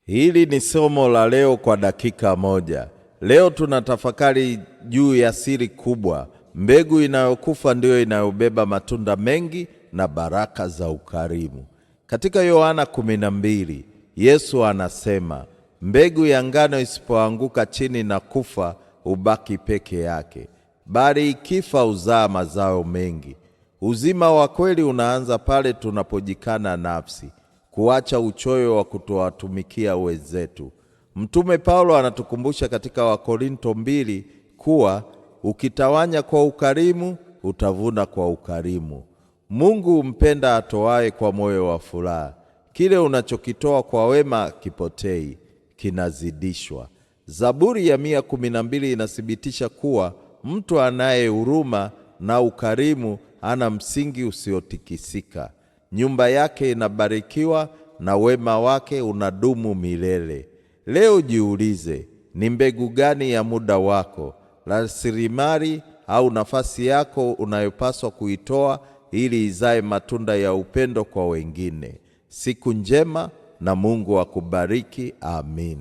Hili ni somo la leo kwa dakika moja. Leo tunatafakari juu ya siri kubwa. Mbegu inayokufa ndiyo inayobeba matunda mengi na baraka za ukarimu. Katika Yohana 12, Yesu anasema, mbegu ya ngano isipoanguka chini na kufa hubaki peke yake, bali ikifa huzaa mazao mengi. Uzima wa kweli unaanza pale tunapojikana nafsi, kuacha uchoyo wa kutowatumikia wenzetu. Mtume Paulo anatukumbusha katika Wakorinto 2 kuwa ukitawanya kwa ukarimu utavuna kwa ukarimu. Mungu humpenda atoaye kwa moyo wa furaha. Kile unachokitoa kwa wema kipotei, kinazidishwa. Zaburi ya 112 inathibitisha kuwa mtu anaye huruma na ukarimu ana msingi usiotikisika. Nyumba yake inabarikiwa na wema wake unadumu milele. Leo jiulize, ni mbegu gani ya muda wako, rasilimali au nafasi yako unayopaswa kuitoa ili izae matunda ya upendo kwa wengine? Siku njema na Mungu akubariki. Amin.